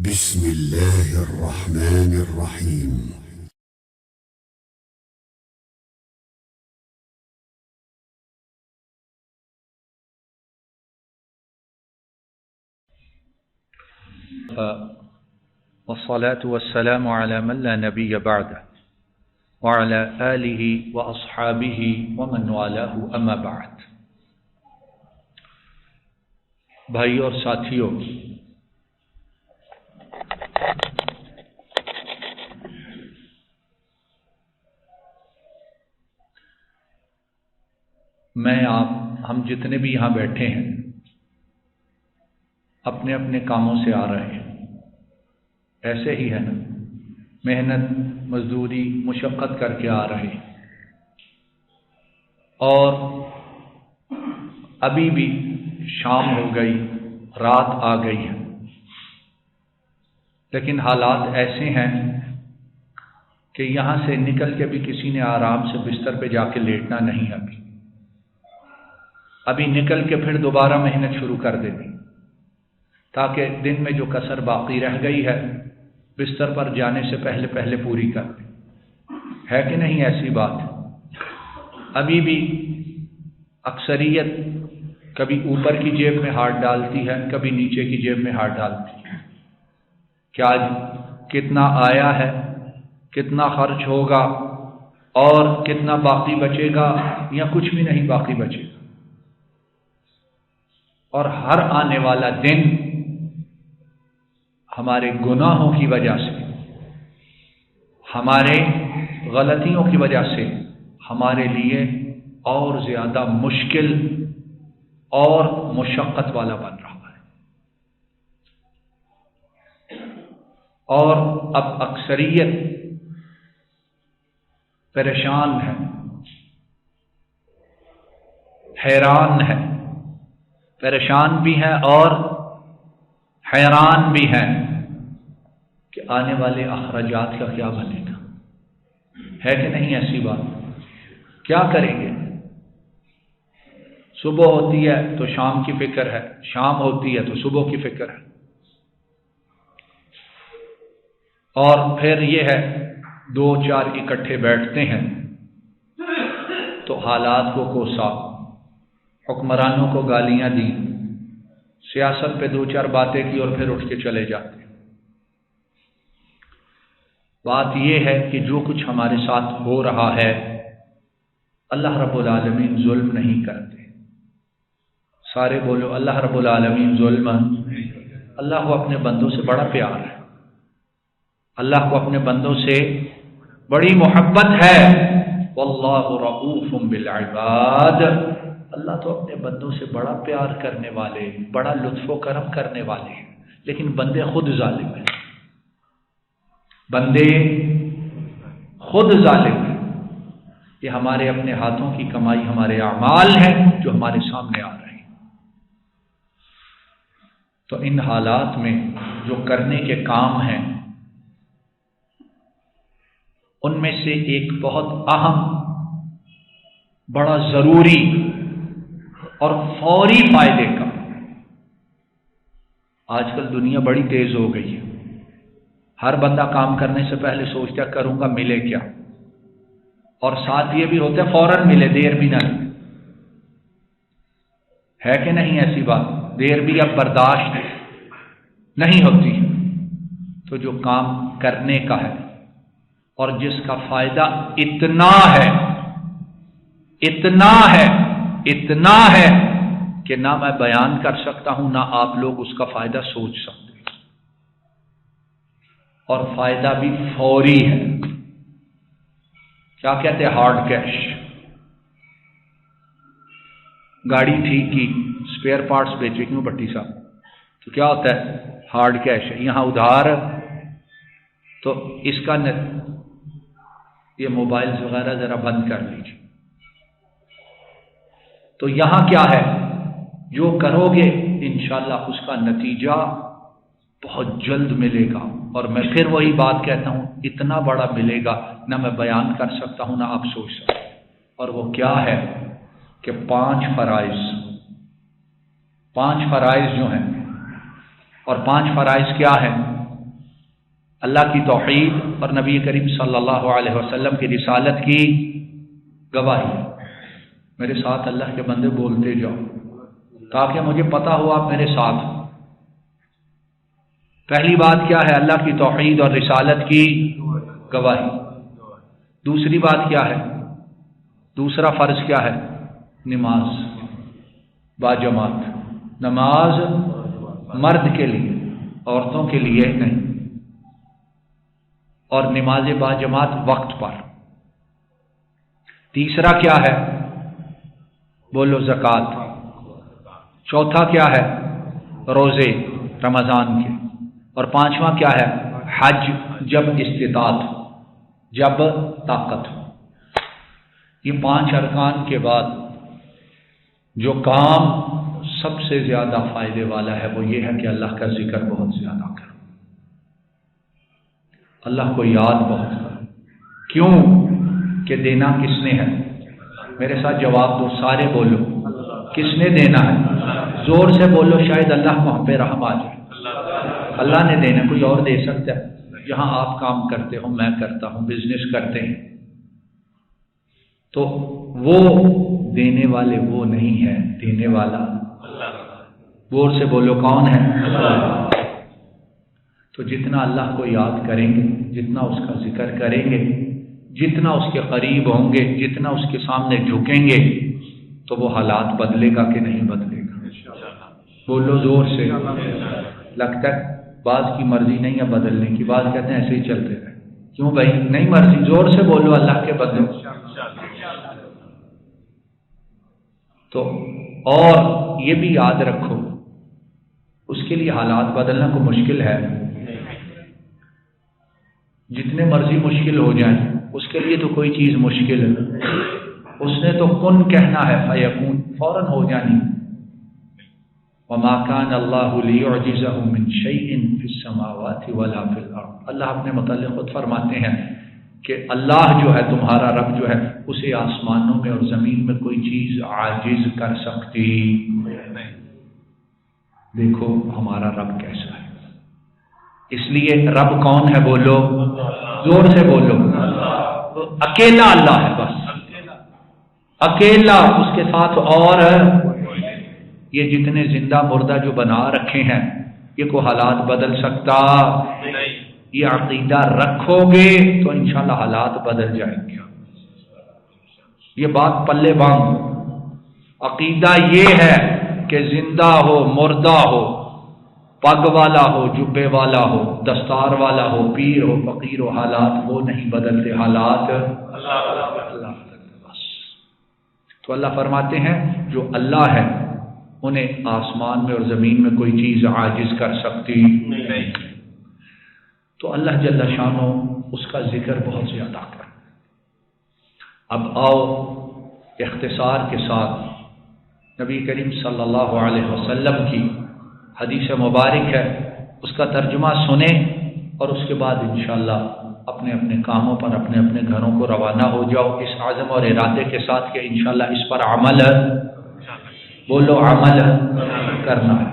بسم الله الرحمن الرحيم. والصلاة والسلام على من لا نبي بعده وعلى آله وأصحابه ومن والاه أما بعد. بھائی اور ساتھیوں، ہم جتنے بھی یہاں بیٹھے ہیں اپنے اپنے کاموں سے آ رہے ہیں، ایسے ہی ہے نا، محنت مزدوری مشقت کر کے آ رہے ہیں، اور ابھی بھی شام ہو گئی، رات آ گئی ہے، لیکن حالات ایسے ہیں کہ یہاں سے نکل کے بھی کسی نے آرام سے بستر پہ جا کے لیٹنا نہیں، ابھی نکل کے پھر دوبارہ محنت شروع کر دینی، تاکہ دن میں جو کسر باقی رہ گئی ہے بستر پر جانے سے پہلے پہلے پوری کر دیں۔ ہے کہ نہیں ایسی بات؟ ابھی بھی اکثریت کبھی اوپر کی جیب میں ہاتھ ڈالتی ہے، کبھی نیچے کی جیب میں ہاتھ ڈالتی ہے کہ آج کتنا آیا ہے، کتنا خرچ ہوگا، اور کتنا باقی بچے گا، یا کچھ بھی نہیں باقی بچے گا۔ اور ہر آنے والا دن ہمارے گناہوں کی وجہ سے، ہمارے غلطیوں کی وجہ سے ہمارے لیے اور زیادہ مشکل اور مشقت والا بن رہا ہے، اور اب اکثریت پریشان ہے، حیران ہے، پریشان بھی ہے اور حیران بھی ہے کہ آنے والے اخراجات کا کیا بنے گا۔ ہے کہ نہیں ایسی بات؟ کیا کریں گے؟ صبح ہوتی ہے تو شام کی فکر ہے، شام ہوتی ہے تو صبح کی فکر ہے، اور پھر یہ ہے دو چار اکٹھے بیٹھتے ہیں تو حالات کو کوسا، حکمرانوں کو گالیاں دی، سیاست پہ دو چار باتیں کی اور پھر اٹھ کے چلے جاتے ہیں۔ بات یہ ہے کہ جو کچھ ہمارے ساتھ ہو رہا ہے، اللہ رب العالمین ظلم نہیں کرتے۔ سارے بولو اللہ رب العالمین ظلم، اللہ کو اپنے بندوں سے بڑا پیار ہے، اللہ کو اپنے بندوں سے بڑی محبت ہے۔ واللہ رؤوف بالعباد، اللہ تو اپنے بندوں سے بڑا پیار کرنے والے، بڑا لطف و کرم کرنے والے ہیں، لیکن بندے خود ظالم ہیں، بندے خود ظالم ہیں۔ یہ ہمارے اپنے ہاتھوں کی کمائی، ہمارے اعمال ہیں جو ہمارے سامنے آ رہے ہیں۔ تو ان حالات میں جو کرنے کے کام ہیں، ان میں سے ایک بہت اہم، بڑا ضروری اور فوری فائدے کا، آج کل دنیا بڑی تیز ہو گئی ہے، ہر بندہ کام کرنے سے پہلے سوچتا کروں گا ملے کیا، اور ساتھ یہ بھی ہوتا ہے فوراً ملے، دیر بھی نہ لگے۔ ہے کہ نہیں ایسی بات؟ دیر بھی اب برداشت نہیں ہوتی۔ تو جو کام کرنے کا ہے اور جس کا فائدہ اتنا ہے، اتنا ہے، اتنا ہے کہ نہ میں بیان کر سکتا ہوں، نہ آپ لوگ اس کا فائدہ سوچ سکتے، اور فائدہ بھی فوری ہے۔ کیا کہتے ہیں؟ Hard cash. گاڑی ٹھیک کی، اسپیئر پارٹس بیچے، کیوں بٹی صاحب؟ تو کیا ہوتا ہے؟ ہارڈ کیش ہے، یہاں ادھار، تو اس کا یہ موبائلز وغیرہ ذرا بند کر لیجیے۔ تو یہاں کیا ہے؟ جو کرو گے انشاءاللہ اس کا نتیجہ بہت جلد ملے گا، اور میں پھر وہی بات کہتا ہوں، اتنا بڑا ملے گا نہ میں بیان کر سکتا ہوں، نہ آپ سوچ سکتے۔ اور وہ کیا ہے کہ 5 فرائض جو ہیں، اور 5 فرائض کیا ہیں؟ اللہ کی توحید اور نبی کریم صلی اللہ علیہ وسلم کی رسالت کی گواہی۔ میرے ساتھ اللہ کے بندے بولتے جاؤ تاکہ مجھے پتا ہو آپ میرے ساتھ۔ پہلی بات کیا ہے؟ اللہ کی توحید اور رسالت کی گواہی۔ دوسری بات کیا ہے؟ دوسرا فرض کیا ہے؟ نماز باجماعت۔ نماز مرد کے لیے، عورتوں کے لیے نہیں، اور نماز باجماعت وقت پر۔ تیسرا کیا ہے؟ بولو زکوٰۃ۔ چوتھا کیا ہے؟ روزے رمضان کے۔ اور پانچواں کیا ہے؟ حج، جب استطاعت، جب طاقت ہو۔ یہ 5 ارکان کے بعد جو کام سب سے زیادہ فائدے والا ہے وہ یہ ہے کہ اللہ کا ذکر بہت زیادہ کرو، اللہ کو یاد بہت کرو۔ کیوں کہ دینا کس نے ہے؟ میرے ساتھ جواب دو، سارے بولو، کس نے دینا ہے؟ زور سے بولو، شاید اللہ کو ہم پہ رحم آ جائے۔ اللہ نے دینا، کوئی اور دے سکتا ہے؟ جہاں آپ کام کرتے ہو، میں کرتا ہوں، بزنس کرتے ہیں، تو وہ دینے والے وہ نہیں ہے، دینے والا اللہ۔ زور سے بولو، کون ہے؟ اللہ۔ تو جتنا اللہ کو یاد کریں گے، جتنا اس کا ذکر کریں گے، جتنا اس کے قریب ہوں گے، جتنا اس کے سامنے جھکیں گے، تو وہ حالات بدلے گا کہ نہیں بدلے گا؟ بولو زور سے۔ لگتا ہے بعض کی مرضی نہیں ہے بدلنے کی، بعض کہتے ہیں ایسے ہی چلتے رہے۔ کیوں بھائی نہیں مرضی؟ زور سے بولو اللہ کے بندو۔ تو اور یہ بھی یاد رکھو، اس کے لیے حالات بدلنا کو مشکل ہے، جتنے مرضی مشکل ہو جائیں اس کے لیے تو کوئی چیز مشکل ہے، اس نے تو کن کہنا ہے فیکون، فوراً ہو جانی۔ وما كان الله ليعجزه من شيء في السماوات ولا في الارض۔ اللہ اپنے متعلق خود فرماتے ہیں کہ اللہ جو ہے، تمہارا رب جو ہے، اسے آسمانوں میں اور زمین میں کوئی چیز عاجز کر سکتی نہیں۔ دیکھو ہمارا رب کیسا ہے۔ اس لیے رب کون ہے؟ بولو زور سے بولو، اکیلا اللہ ہے، بس اکیلا، اس کے ساتھ اور یہ جتنے زندہ مردہ جو بنا رکھے ہیں، یہ کوئی حالات بدل سکتا نہیں۔ یہ عقیدہ رکھو گے تو انشاءاللہ حالات بدل جائیں گے۔ یہ بات پلے باندھ، عقیدہ یہ ہے کہ زندہ ہو، مردہ ہو، پگ والا ہو، جبے والا ہو، دستار والا ہو، پیر ہو، فقیر ہو، حالات وہ نہیں بدلتے، حالات اللہ بس۔ تو اللہ فرماتے ہیں جو اللہ ہے انہیں آسمان میں اور زمین میں کوئی چیز عاجز کر سکتی نہیں۔ تو اللہ جل شانہ اس کا ذکر بہت زیادہ کر۔ اب آؤ اختصار کے ساتھ نبی کریم صلی اللہ علیہ وسلم کی حدیث مبارک ہے، اس کا ترجمہ سنیں اور اس کے بعد انشاءاللہ اپنے اپنے کاموں پر، اپنے اپنے گھروں کو روانہ ہو جاؤ اس عزم اور ارادے کے ساتھ کہ انشاءاللہ اس پر عمل، بولو عمل کرنا ہے۔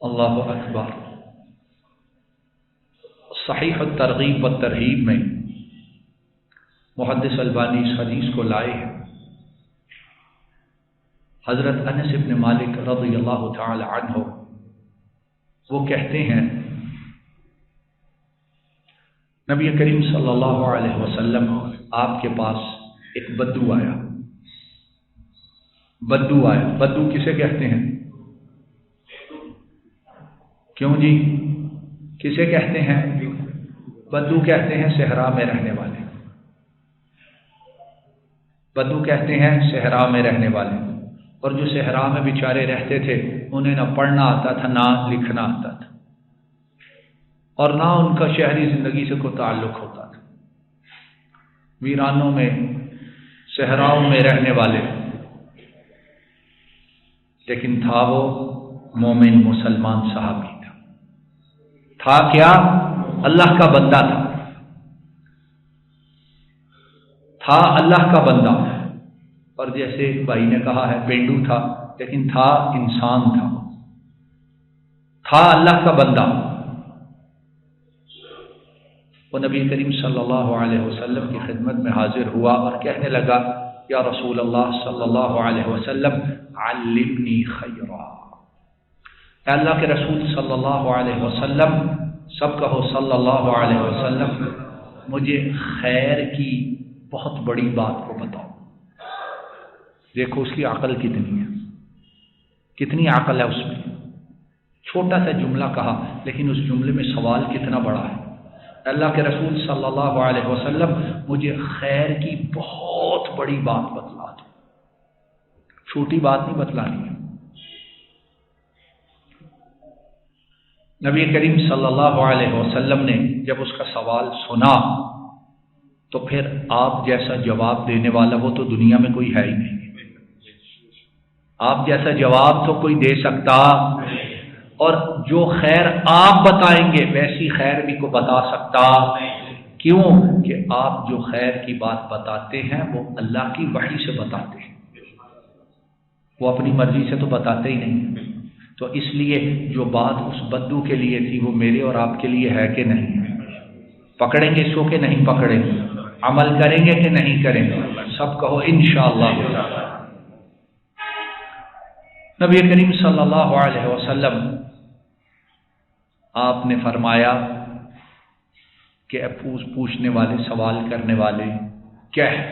اللہ اکبر۔ صحیح الترغیب والترہیب میں محدث البانی اس حدیث کو لائے ہیں۔ حضرت انس بن مالک رضی اللہ تعالی عنہ وہ کہتے ہیں نبی کریم صلی اللہ علیہ وسلم آپ کے پاس ایک بدو آیا۔ بدو آیا، بدو کسے کہتے ہیں؟ کیوں جی کسے کہتے ہیں؟ بدو کہتے ہیں صحرا میں رہنے والے، بدو کہتے ہیں صحرا میں رہنے والے۔ اور جو صحرا میں بیچارے رہتے تھے انہیں نہ پڑھنا آتا تھا نہ لکھنا آتا تھا، اور نہ ان کا شہری زندگی سے کوئی تعلق ہوتا تھا۔ ویرانوں میں، صحراؤں میں رہنے والے، لیکن تھا وہ مومن مسلمان صحابی تھا کیا؟ اللہ کا بندہ تھا اللہ کا بندہ۔ اور جیسے ایک بھائی نے کہا ہے پینڈو تھا، لیکن تھا انسان تھا، تھا اللہ کا بندہ، وہ نبی کریم صلی اللہ علیہ وسلم کی خدمت میں حاضر ہوا اور کہنے لگا یا رسول اللہ صلی اللہ علیہ وسلم علمنی خیرا، اے اللہ کے رسول صلی اللہ علیہ وسلم، سب کہو صلی اللہ علیہ وسلم، مجھے خیر کی بہت بڑی بات کو بتاؤ۔ دیکھو اس کی عقل کتنی ہے، کتنی عقل ہے اس میں۔ چھوٹا سا جملہ کہا لیکن اس جملے میں سوال کتنا بڑا ہے۔ اللہ کے رسول صلی اللہ علیہ وسلم مجھے خیر کی بہت بڑی بات بتلا دو، چھوٹی بات نہیں بتلانی ہے۔ نبی کریم صلی اللہ علیہ وسلم نے جب اس کا سوال سنا تو پھر آپ جیسا جواب دینے والا وہ تو دنیا میں کوئی ہے ہی نہیں۔ آپ جیسا جواب تو کوئی دے سکتا، اور جو خیر آپ بتائیں گے ویسی خیر بھی کو بتا سکتا۔ کیوں کہ آپ جو خیر کی بات بتاتے ہیں وہ اللہ کی وحی سے بتاتے ہیں، وہ اپنی مرضی سے تو بتاتے ہی نہیں۔ تو اس لیے جو بات اس بدو کے لیے تھی وہ میرے اور آپ کے لیے ہے کہ نہیں؟ پکڑیں گے اس کو کہ نہیں پکڑیں گے؟ عمل کریں گے کہ نہیں کریں گے؟ سب کہو انشاءاللہ۔ نبی کریم صلی اللہ علیہ وسلم آپ نے فرمایا کہ پوچھنے والے، سوال کرنے والے کیا ہے؟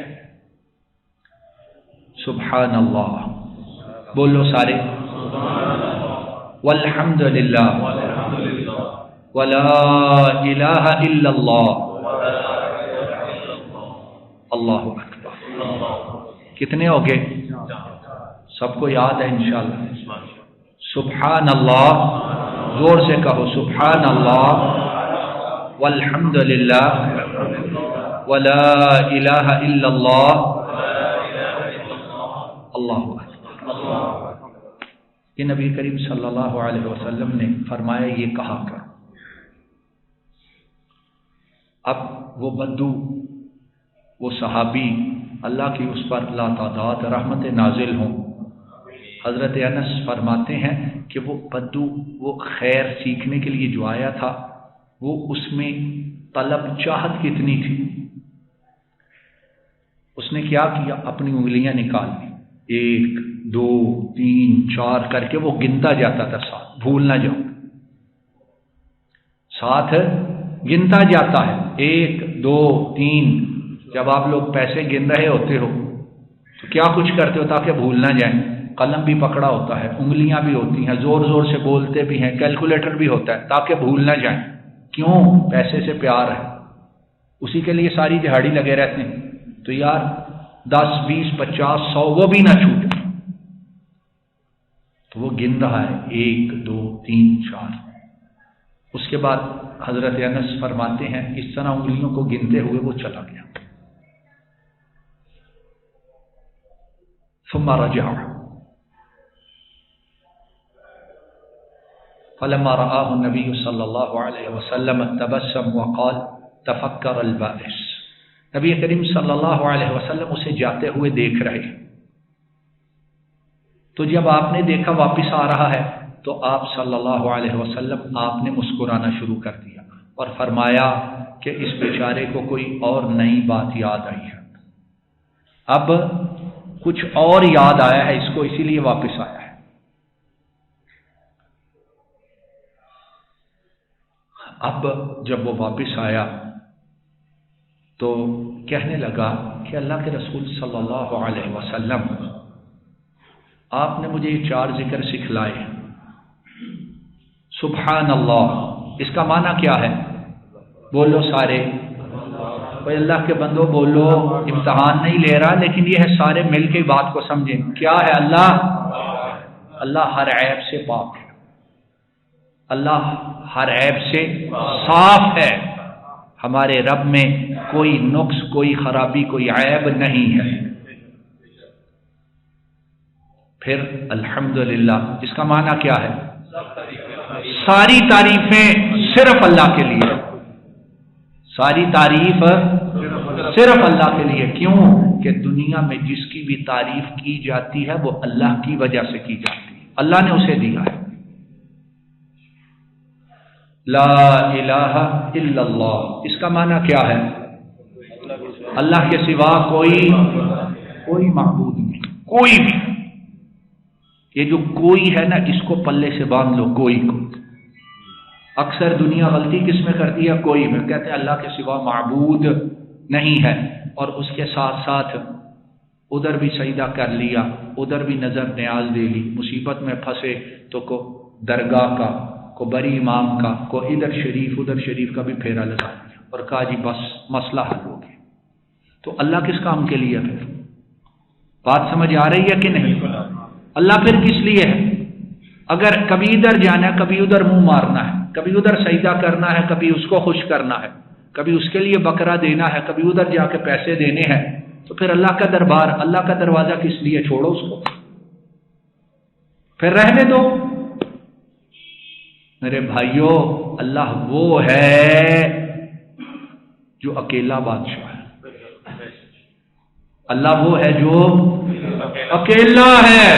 سبحان اللہ، بولو سارے، والحمد للہ، ولا الہ الا اللہ، اللہ اکبر۔ کتنے ہو گئے؟ سب کو یاد ہے انشاءاللہ؟ سبحان اللہ، زور سے کہو سبحان اللہ، والحمد للہ، ولا الہ الا اللہ، اللہ اکبر۔ یہ نبی کریم صلی اللہ علیہ وسلم نے فرمایا یہ کہا کر۔ اب وہ بدو، وہ صحابی، اللہ کی اس پر لا تعداد رحمت نازل ہوں، حضرت انس فرماتے ہیں کہ وہ بدو، وہ خیر سیکھنے کے لیے جو آیا تھا، وہ اس میں طلب چاہت کتنی تھی۔ اس نے کیا کیا؟ اپنی انگلیاں نکال لی، 1 2 3 4 کر کے وہ گنتا جاتا تھا، ساتھ بھول نہ جاؤ، ساتھ گنتا جاتا ہے 1 2 3۔ جب آپ لوگ پیسے گن رہے ہوتے ہو تو کیا کچھ کرتے ہو تاکہ بھول نہ جائیں؟ قلم بھی پکڑا ہوتا ہے، انگلیاں بھی ہوتی ہیں، زور زور سے بولتے بھی ہیں، کیلکولیٹر بھی ہوتا ہے تاکہ بھول نہ جائیں۔ کیوں؟ پیسے سے پیار ہے، اسی کے لیے ساری دہاڑی لگے رہتے ہیں۔ تو یار 10 20 50 100 وہ بھی نہ چھوٹے۔ تو وہ گن رہا ہے 1 2 3 4۔ اس کے بعد حضرت انس فرماتے ہیں اس طرح انگلیوں کو گنتے ہوئے وہ چلا گیا۔ ثم رجع فلما رآه النبي صلی اللہ علیہ وسلم تبسم وقال تفکر البائس۔ نبی کریم صلی اللہ علیہ وسلم اسے جاتے ہوئے دیکھ رہے، تو جب آپ نے دیکھا واپس آ رہا ہے تو آپ صلی اللہ علیہ وسلم آپ نے مسکرانا شروع کر دیا اور فرمایا کہ اس بیچارے کو کوئی اور نئی بات یاد آئی ہے، اب کچھ اور یاد آیا ہے اس کو، اسی لیے واپس آیا ہے۔ اب جب وہ واپس آیا تو کہنے لگا کہ اللہ کے رسول صلی اللہ علیہ وسلم، آپ نے مجھے یہ 4 ذکر سکھلائے۔ سبحان اللہ، اس کا معنی کیا ہے؟ بولو سارے، کوئی اللہ کے بندوں بولو، امتحان نہیں لے رہا لیکن یہ ہے سارے مل کے بات کو سمجھیں۔ کیا ہے؟ اللہ ہر عیب سے پاک ہے، اللہ ہر عیب سے صاف ہے، ہمارے رب میں کوئی نقص، کوئی خرابی، کوئی عیب نہیں ہے۔ پھر الحمدللہ، اس کا معنی کیا ہے؟ ساری تعریفیں صرف اللہ کے لیے، ساری تعریف صرف اللہ کے لیے۔ کیوں کہ دنیا میں جس کی بھی تعریف کی جاتی ہے وہ اللہ کی وجہ سے کی جاتی ہے، اللہ نے اسے دیا ہے۔ لا الہ الا اللہ، اس کا معنی کیا ہے؟ اللہ کے سوا کوئی معبود نہیں، کوئی بھی۔ یہ جو کوئی ہے نا، اس کو پلے سے باندھ لو، کوئی کو۔ اکثر دنیا غلطی کس میں کرتی ہے؟ کوئی میں، کہتے ہیں اللہ کے سوا معبود نہیں ہے، اور اس کے ساتھ ساتھ ادھر بھی سجدہ کر لیا، ادھر بھی نظر نیاز دے لی، مصیبت میں پھنسے تو کو درگاہ کا، کو بڑی امام کا، کو ادھر شریف کا بھی پھیرا لگا اور کہا جی بس مسئلہ حل ہو گیا۔ تو اللہ کس کام کے لیے پھر؟ بات سمجھ آ رہی ہے کہ نہیں؟ اللہ پھر کس لیے ہے؟ اگر کبھی ادھر جانا ہے، کبھی ادھر منہ مارنا ہے، کبھی ادھر سجدہ کرنا ہے، کبھی اس کو خوش کرنا ہے، کبھی اس کے لیے بکرا دینا ہے، کبھی ادھر جا کے پیسے دینے ہیں، تو پھر اللہ کا دربار، اللہ کا دروازہ کس لیے؟ چھوڑو اس کو، پھر رہنے دو۔ میرے بھائیوں، اللہ وہ ہے جو اکیلا بادشاہ ہے، اللہ وہ ہے جو اکیلا ہے،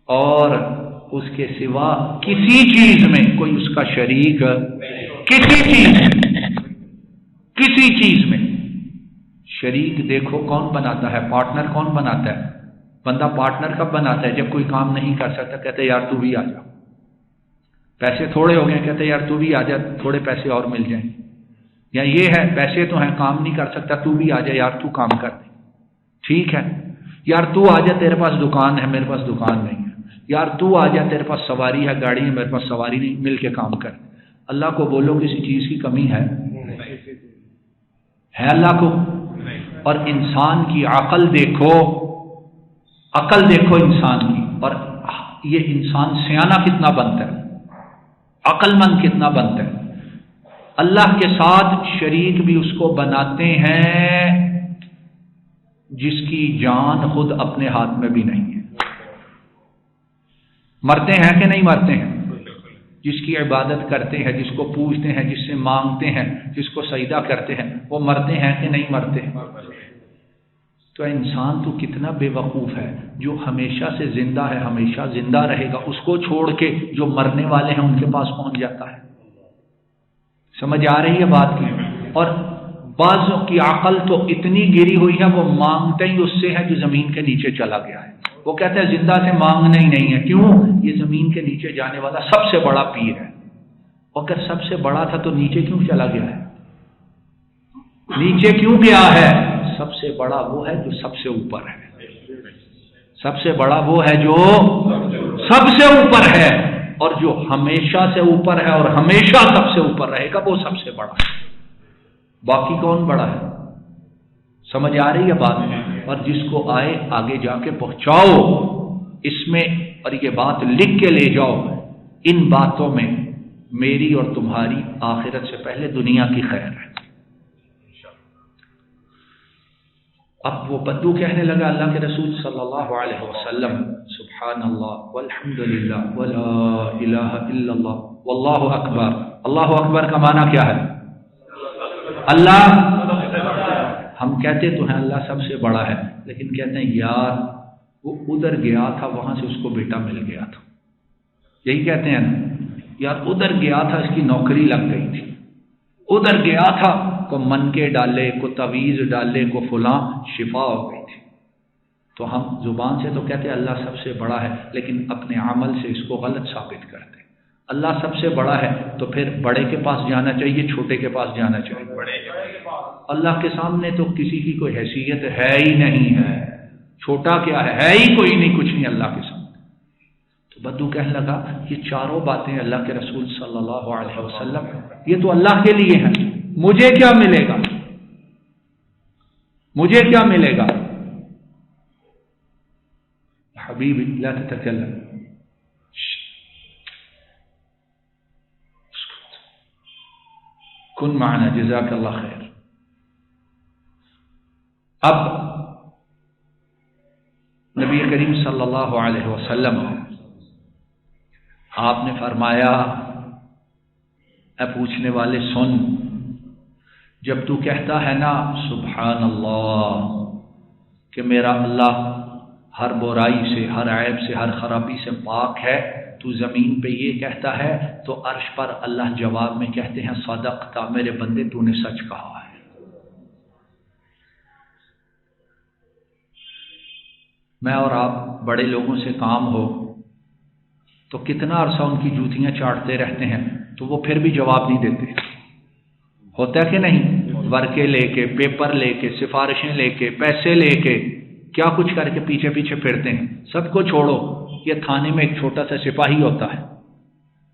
اور اس کے سوا کسی چیز میں کوئی اس کا شریک، کسی چیز میں شریک دیکھو کون بناتا ہے؟ پارٹنر کون بناتا ہے؟ بندہ پارٹنر کب بناتا ہے؟ جب کوئی کام نہیں کر سکتا، کہتے یار تو بھی آ جا، پیسے تھوڑے ہو گئے، کہتے یار تو بھی آ جا، تھوڑے پیسے اور مل جائیں، یا یہ ہے پیسے تو ہیں، کام نہیں کر سکتا، تو بھی آ جا یار، تو کام کر دے، ٹھیک ہے یار، تو آ جا، تیرے پاس دکان ہے، میرے پاس دکان نہیں ہے، یار تو آ جا، تیرے پاس سواری ہے، گاڑی ہے، میرے پاس سواری نہیں، مل کے کام کر۔ اللہ کو بولو کسی چیز کی کمی ہے اللہ کو؟ اور انسان کی عقل دیکھو انسان کی، اور یہ انسان سیانہ کتنا بنتا ہے، عقل مند کتنا بنتا ہے۔ اللہ کے ساتھ شریک بھی اس کو بناتے ہیں جس کی جان خود اپنے ہاتھ میں بھی نہیں ہے۔ مرتے ہیں کہ نہیں مرتے ہیں؟ جس کی عبادت کرتے ہیں، جس کو پوجتے ہیں، جس سے مانگتے ہیں، جس کو سجدہ کرتے ہیں، وہ مرتے ہیں کہ نہیں مرتے ہیں؟ تو انسان تو کتنا بے وقوف ہے جو ہمیشہ سے زندہ ہے، ہمیشہ زندہ رہے گا، اس کو چھوڑ کے جو مرنے والے ہیں ان کے پاس پہنچ جاتا ہے۔ سمجھ آ رہی ہے بات کی؟ اور بعضوں کی عقل تو اتنی گری ہوئی ہے، وہ مانگتے ہی اس سے ہے جو زمین کے نیچے چلا گیا ہے۔ وہ کہتے ہیں زندہ سے مانگنا ہی نہیں ہے، کیوں؟ یہ زمین کے نیچے جانے والا سب سے بڑا پیر ہے۔ اگر سب سے بڑا تھا تو نیچے کیوں چلا گیا ہے؟ نیچے کیوں گیا ہے؟ سب سے بڑا وہ ہے جو سب سے اوپر ہے، سب سے بڑا وہ ہے جو سب سے اوپر ہے، اور جو ہمیشہ سے اوپر ہے اور ہمیشہ سب سے اوپر رہے گا، وہ سب سے بڑا ہے۔ باقی کون بڑا ہے؟ سمجھ آ رہی ہے بات؟ اور جس کو آئے آگے جا کے پہنچاؤ اس میں، اور یہ بات لکھ کے لے جاؤ، ان باتوں میں میری اور تمہاری آخرت سے پہلے دنیا کی خیر ہے۔ اب وہ بدو کہنے لگا اللہ کے رسول صلی اللہ علیہ وسلم، سبحان اللہ والحمدللہ ولا الہ الا اللہ واللہ اکبر۔ اللہ اکبر کا معنی کیا ہے؟ اللہ، ہم کہتے تو ہیں اللہ سب سے بڑا ہے، لیکن کہتے ہیں یار وہ ادھر گیا تھا، وہاں سے اس کو بیٹا مل گیا تھا، یہی کہتے ہیں نا، یار ادھر گیا تھا، اس کی نوکری لگ گئی تھی، ادھر گیا تھا، کو من کے ڈالے، کو تعویذ ڈالے، کو فلاں شفا ہو گئی تھی۔ تو ہم زبان سے تو کہتے ہیں اللہ سب سے بڑا ہے، لیکن اپنے عمل سے اس کو غلط ثابت کرتے ہیں۔ اللہ سب سے بڑا ہے تو پھر بڑے کے پاس جانا چاہیے، چھوٹے کے پاس جانا چاہیے؟ اللہ کے سامنے تو کسی کی کوئی حیثیت ہے ہی نہیں ہے، چھوٹا کیا ہے ہی کوئی نہیں، کچھ نہیں اللہ کے سامنے۔ تو بدو کہنے لگا یہ چاروں باتیں اللہ کے رسول صلی اللہ علیہ وسلم یہ تو اللہ کے لیے ہیں، مجھے کیا ملے گا؟ مجھے کیا ملے گا؟ حبیبی لا تتکلم، کن معنا جزاک اللہ خیر۔ اب نبی کریم صلی اللہ علیہ وسلم آپ نے فرمایا اے پوچھنے والے سن، جب تو کہتا ہے نا سبحان اللہ کہ میرا اللہ ہر برائی سے، ہر عیب سے، ہر خرابی سے پاک ہے، تو زمین پہ یہ کہتا ہے تو عرش پر اللہ جواب میں کہتے ہیں صدقتا میرے بندے تو نے سچ کہا ہے۔ میں اور آپ بڑے لوگوں سے کام ہو تو کتنا عرصہ ان کی جوتیاں چاٹتے رہتے ہیں تو وہ پھر بھی جواب نہیں دیتے، ہوتا ہے کہ نہیں؟ ورقے لے کے، پیپر لے کے، سفارشیں لے کے، پیسے لے کے، کیا کچھ کر کے پیچھے پیچھے پھرتے ہیں۔ سب کو چھوڑو، یہ تھانے میں ایک چھوٹا سا سپاہی ہوتا ہے،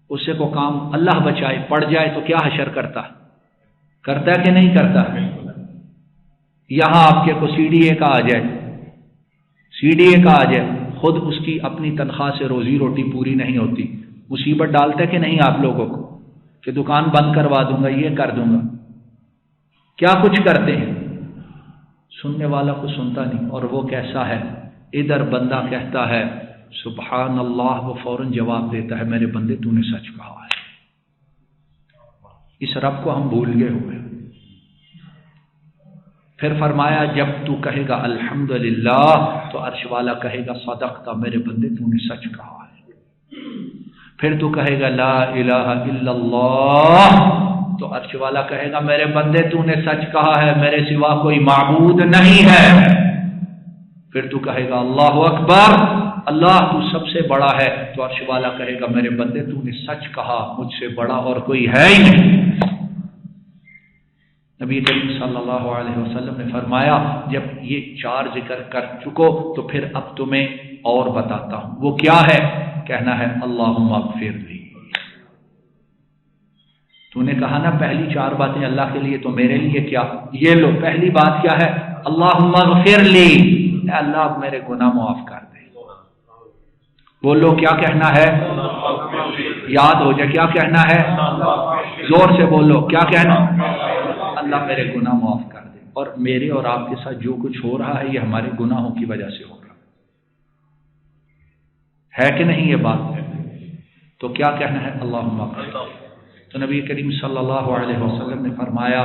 اس سے کو کام اللہ بچائے پڑ جائے تو کیا حشر کرتا ہے کہ نہیں کرتا؟ یہاں آپ کے کو سی ڈی اے کا آ جائے، خود اس کی اپنی تنخواہ سے روزی روٹی پوری نہیں ہوتی، مصیبت ڈالتا ہے کہ نہیں آپ لوگوں کو کہ دکان بند کروا دوں گا، یہ کر دوں گا، کیا کچھ کرتے ہیں، سننے والا کو سنتا نہیں۔ اور وہ کیسا ہے، ادھر بندہ کہتا ہے سبحان اللہ، وہ فوراً جواب دیتا ہے میرے بندے تو نے سچ کہا ہے۔ اس رب کو ہم بھول گئے ہوئے۔ پھر فرمایا جب تو کہے گا الحمدللہ تو عرش والا کہے گا صدقتا میرے بندے تو نے سچ کہا ہے۔ پھر تو کہے گا لا الہ الا اللہ تو عرش والا کہے گا میرے بندے تو نے سچ کہا ہے، میرے سوا کوئی معبود نہیں ہے۔ پھر تو کہے گا اللہ اکبر، اللہ تو سب سے بڑا ہے تو عرش والا کہے گا میرے بندے تو نے سچ کہا، مجھ سے بڑا اور کوئی ہے ہی نہیں۔ نبی کریم صلی اللہ علیہ وسلم نے فرمایا جب یہ چار ذکر کر چکو تو پھر اب تمہیں اور بتاتا ہوں، وہ کیا ہے؟ کہنا ہے اللہم اغفر لی۔ تو نے کہا نا پہلی چار باتیں اللہ کے لیے، تو میرے لیے کیا؟ یہ لو، پہلی بات کیا ہے؟ اللہم اغفر لی، اے اللہ اب میرے گناہ معاف کر دے۔ بولو کیا کہنا ہے؟ یاد ہو جائے کیا کہنا ہے؟ زور سے بولو کیا کہنا؟ اللہ میرے گناہ معاف کر دے۔ اور میرے اور آپ کے ساتھ جو کچھ ہو رہا ہے یہ ہمارے گناہوں کی وجہ سے ہو رہا ہے کہ نہیں؟ یہ بات ہے تو کیا کہنا ہے؟ اللہم اغفر۔ تو نبی کریم صلی اللہ علیہ وسلم نے فرمایا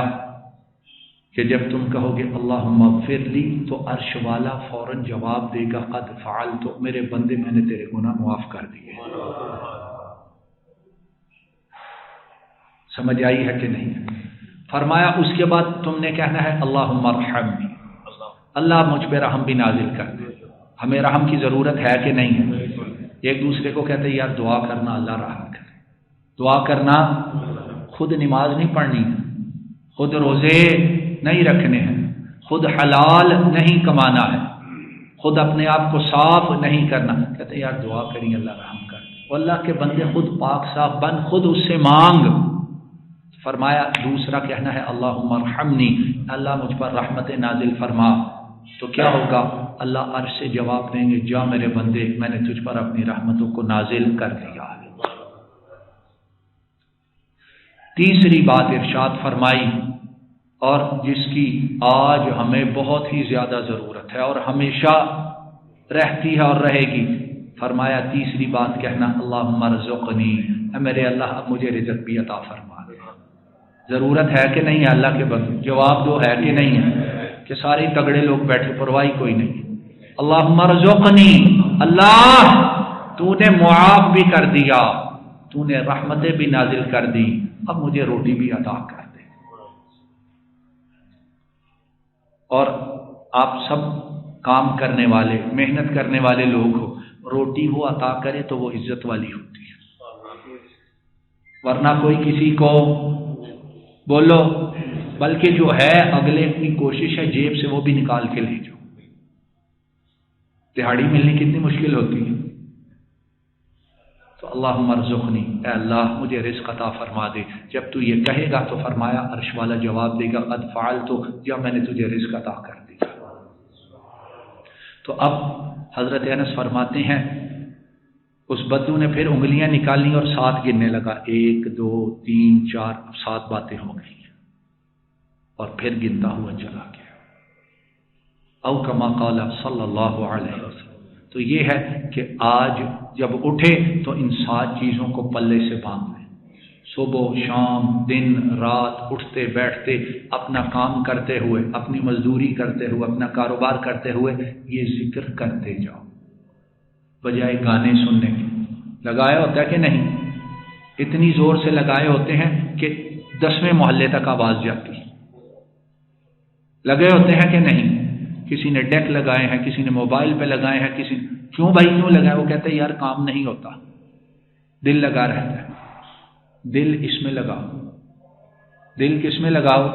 کہ جب تم کہو گے اللہم اغفر لی تو عرش والا فوراً جواب دے گا قد فعلت، تو میرے بندے میں نے تیرے گناہ معاف کر دیے۔ سمجھ آئی ہے کہ نہیں؟ فرمایا اس کے بعد تم نے کہنا ہے اللہم ارحمنی، اللہ مجھ پہ رحم بھی نازل کر دے۔ ہمیں رحم کی ضرورت ہے کہ نہیں ہے؟ ایک دوسرے کو کہتے ہیں یار دعا کرنا اللہ رحم کرے، دعا کرنا، خود نماز نہیں پڑھنی، خود روزے نہیں رکھنے ہیں، خود حلال نہیں کمانا ہے، خود اپنے آپ کو صاف نہیں کرنا، کہتے ہیں یار دعا کریں اللہ رحم کر دے۔ وہ اللہ کے بندے خود پاک صاف بن، خود اس سے مانگ۔ فرمایا دوسرا کہنا ہے اللہم ارحمنی، اللہ مجھ پر رحمت نازل فرما، تو کیا ہوگا؟ اللہ عرش سے جواب دیں گے جا میرے بندے میں نے تجھ پر اپنی رحمتوں کو نازل کر دیا ہے۔ تیسری بات ارشاد فرمائی اور جس کی آج ہمیں بہت ہی زیادہ ضرورت ہے اور ہمیشہ رہتی ہے اور رہے گی، فرمایا تیسری بات کہنا اللہم ارزقنی، اے میرے اللہ اب مجھے رزق بھی عطا فرما۔ ضرورت ہے کہ نہیں ہے اللہ کے بندے؟ جواب دو ہے کہ نہیں ہے؟ کہ سارے تگڑے لوگ بیٹھے پرواہی کوئی نہیں۔ اللہم ارزقنی، اللہ تو نے معاف بھی کر دیا، تو نے رحمتیں بھی نازل کر دی، اب مجھے روٹی بھی عطا کر دے۔ اور آپ سب کام کرنے والے محنت کرنے والے لوگ ہو، روٹی وہ عطا کرے تو وہ عزت والی ہوتی ہے، ورنہ کوئی کسی کو بولو، بلکہ جو ہے اگلے کی کوشش ہے جیب سے وہ بھی نکال کے لے جاؤ۔ دہاڑی ملنی کتنی مشکل ہوتی ہے۔ تو اللہم ارزقنی، اے اللہ مجھے رزق عطا فرما دے۔ جب تو یہ کہے گا تو فرمایا عرش والا جواب دے گا قد فعلت، یا میں نے تجھے رزق عطا کر دیا۔ تو اب حضرت انس فرماتے ہیں اس بدو نے پھر انگلیاں نکالی اور 7 گننے لگا، 1 2 3 4، 7 باتیں ہو گئی اور پھر گنتا ہوا چلا گیا۔ او کما قال صلی اللہ علیہ وسلم۔ تو یہ ہے کہ آج جب اٹھے تو ان 7 چیزوں کو پلے سے باندھ لیں، صبح شام دن رات اٹھتے بیٹھتے اپنا کام کرتے ہوئے، اپنی مزدوری کرتے ہوئے، اپنا کاروبار کرتے ہوئے یہ ذکر کرتے جاؤ بجائے گانے سننے کے۔ لگایا ہوتا ہے کہ نہیں؟ اتنی زور سے لگائے ہوتے ہیں کہ 10ویں محلے تک آواز جاتی ہے. لگے ہوتے ہیں کہ نہیں؟ کسی نے ڈیک لگائے ہیں، کسی نے موبائل پہ لگائے ہیں، کسی نے کیوں بھائی کیوں لگائے؟ وہ کہتے ہیں یار کام نہیں ہوتا، دل لگا رہتا ہے. دل اس میں لگاؤ. دل کس میں لگاؤ؟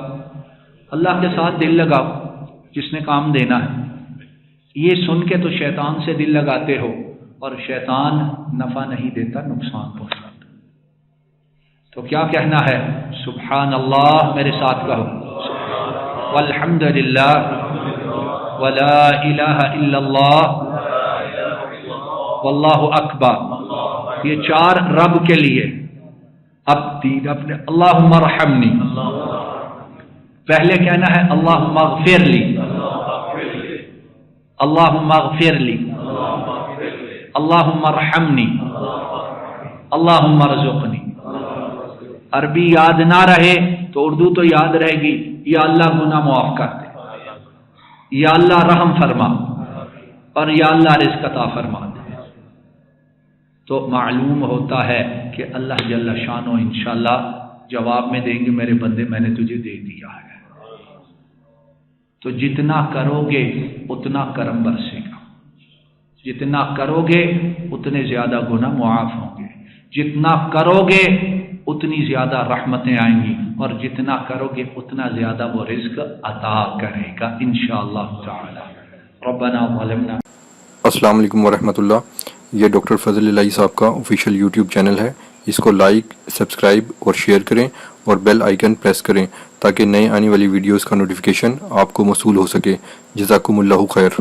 اللہ کے ساتھ دل لگاؤ جس نے کام دینا ہے. یہ سن کے تو شیطان سے دل لگاتے ہو، اور شیطان نفع نہیں دیتا، نقصان پہنچاتا. تو کیا کہنا ہے؟ سبحان اللہ، میرے ساتھ کہو، والحمد للہ ولا الہ الا اللہ واللہ اکبر. یہ 4 رب کے لیے. اب 3 اپنے. اللہم ارحمنی، پہلے کہنا ہے اللہم اغفر لی، اللہم اغفر لی، اللہم ارحمنی، اللہم ارزقنی. عربی یاد نہ رہے تو اردو تو یاد رہے گی. یا اللہ گناہ معاف کر دے، یا اللہ رحم فرما، اور یا اللہ رزق عطا فرما دے. تو معلوم ہوتا ہے کہ اللہ جل شانہ انشاءاللہ جواب میں دیں گے میرے بندے میں نے تجھے دے دیا ہے. تو جتنا کرو گے اتنا کرم برسے گا، جتنا کرو گے اتنے زیادہ گناہ معاف ہوں گے، جتنا کرو گے اتنی زیادہ رحمتیں آئیں گی، اور جتنا کرو گے اتنا زیادہ وہ رزق عطا کرے گا انشاءاللہ تعالی. ربنا ظلمنا. السلام علیکم ورحمۃ اللہ. یہ ڈاکٹر فضل الہی صاحب کا آفیشیل یوٹیوب چینل ہے. اس کو لائک، سبسکرائب اور شیئر کریں، اور بیل آئیکن پریس کریں تاکہ نئے آنے والی ویڈیوز کا نوٹیفیکیشن آپ کو موصول ہو سکے. جزاکم اللہ خیر.